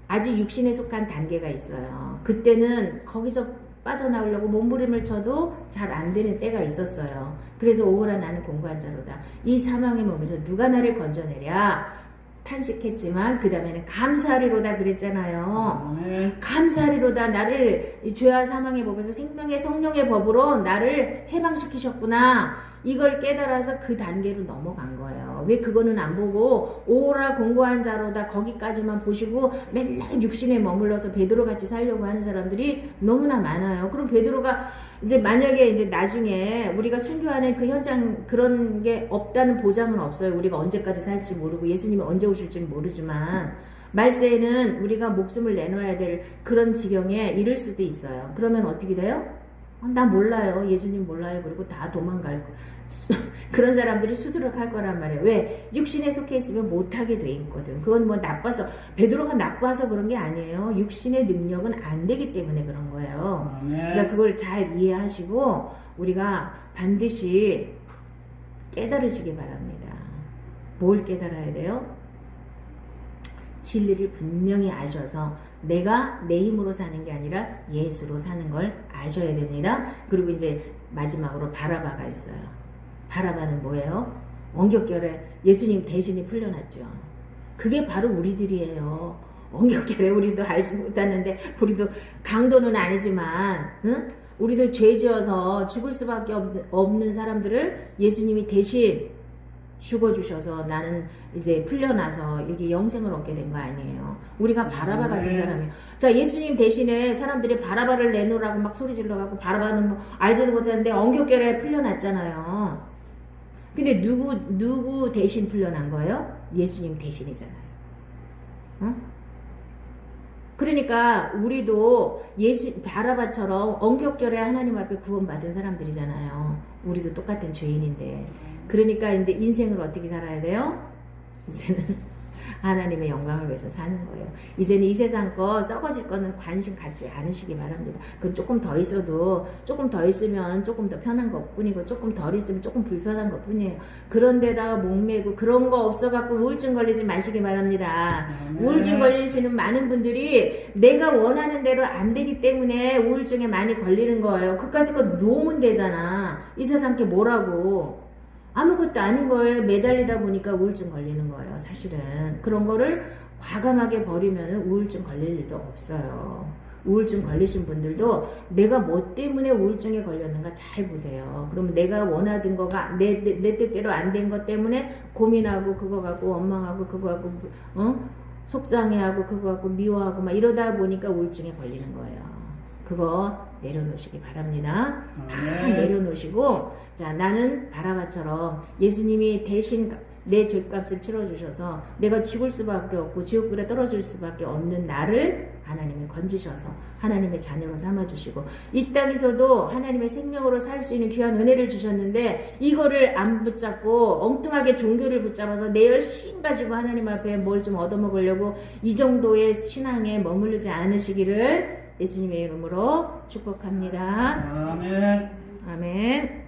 아직 육신에 속한 단계가 있어요. 그때는 거기서 빠져나오려고 몸부림을 쳐도 잘 안 되는 때가 있었어요. 그래서 오호라 나는 공고한 자로다. 이 사망의 몸에서 누가 나를 건져내랴 탄식했지만 그 다음에는 감사하리로다 그랬잖아요. 감사하리로다. 나를 이 죄와 사망의 법에서 생명의 성령의 법으로 나를 해방시키셨구나. 이걸 깨달아서 그 단계로 넘어간 거예요. 왜 그거는 안 보고 오라 공고한 자로다 거기까지만 보시고 맨날 육신에 머물러서 베드로같이 살려고 하는 사람들이 너무나 많아요. 그럼 베드로가 이제 만약에 이제 나중에 우리가 순교하는 그 현장 그런 게 없다는 보장은 없어요. 우리가 언제까지 살지 모르고 예수님이 언제 오실지 모르지만 말세에는 우리가 목숨을 내놔야 될 그런 지경에 이를 수도 있어요. 그러면 어떻게 돼요? 나 몰라요. 예수님 몰라요. 그리고 다 도망갈 거. 그런 사람들이 수두룩할 거란 말이에요. 왜? 육신에 속해 있으면 못하게 돼 있거든. 그건 뭐 나빠서, 베드로가 나빠서 그런 게 아니에요. 육신의 능력은 안 되기 때문에 그런 거예요. 그러니까 그걸 잘 이해하시고 우리가 반드시 깨달으시기 바랍니다. 뭘 깨달아야 돼요? 진리를 분명히 아셔서 내가 내 힘으로 사는 게 아니라 예수로 사는 걸 아셔야 됩니다. 그리고 이제 마지막으로 바라바가 있어요. 바라바는 뭐예요? 원격결에 예수님 대신에 풀려났죠. 그게 바로 우리들이에요. 원격결에 우리도 알지 못하는데 우리도 강도는 아니지만 응? 우리도 죄 지어서 죽을 수밖에 없는 사람들을 예수님이 대신 죽어주셔서 나는 이제 풀려나서 이렇게 영생을 얻게 된 거 아니에요. 우리가 바라바 같은 사람이에요. 자, 예수님 대신에 사람들이 바라바를 내놓으라고 막 소리 질러갖고 바라바는 뭐 알지도 못하는데 엉격결에 풀려났잖아요. 근데 누구 대신 풀려난 거예요? 예수님 대신이잖아요. 어? 그러니까 우리도 바라바처럼 엉격결에 하나님 앞에 구원받은 사람들이잖아요. 우리도 똑같은 죄인인데. 그러니까 이제 인생을 어떻게 살아야 돼요? 이제는 하나님의 영광을 위해서 사는 거예요. 이제는 이 세상 거 썩어질 거는 관심 갖지 않으시기 바랍니다. 그건 조금 더 있어도 조금 더 있으면 조금 더 편한 것 뿐이고 조금 덜 있으면 조금 불편한 것 뿐이에요. 그런데다가 목매고 그런 거 없어갖고 우울증 걸리지 마시기 바랍니다. 우울증 걸리시는 많은 분들이 내가 원하는 대로 안 되기 때문에 우울증에 많이 걸리는 거예요. 그까짓 거 놓으면 되잖아. 이 세상 게 뭐라고. 아무것도 아닌 거에 매달리다 보니까 우울증 걸리는 거예요. 사실은 그런 거를 과감하게 버리면 우울증 걸릴 일도 없어요. 우울증 걸리신 분들도 내가 뭐 때문에 우울증에 걸렸는가 잘 보세요. 그러면 내가 원하던 거가 내 뜻대로 안 된 것 때문에 고민하고 그거 갖고 원망하고 그거 갖고 속상해하고 그거 갖고 미워하고 막 이러다 보니까 우울증에 걸리는 거예요. 그거 내려놓으시기 바랍니다. 다 내려놓으시고, 자, 나는 바라바처럼 예수님이 대신 내 죄값을 치러주셔서 내가 죽을 수밖에 없고 지옥불에 떨어질 수밖에 없는 나를 하나님이 건지셔서 하나님의 자녀로 삼아주시고 이 땅에서도 하나님의 생명으로 살 수 있는 귀한 은혜를 주셨는데 이거를 안 붙잡고 엉뚱하게 종교를 붙잡아서 내 열심 가지고 하나님 앞에 뭘 좀 얻어먹으려고 이 정도의 신앙에 머무르지 않으시기를 예수님의 이름으로 축복합니다. 아멘. 아멘.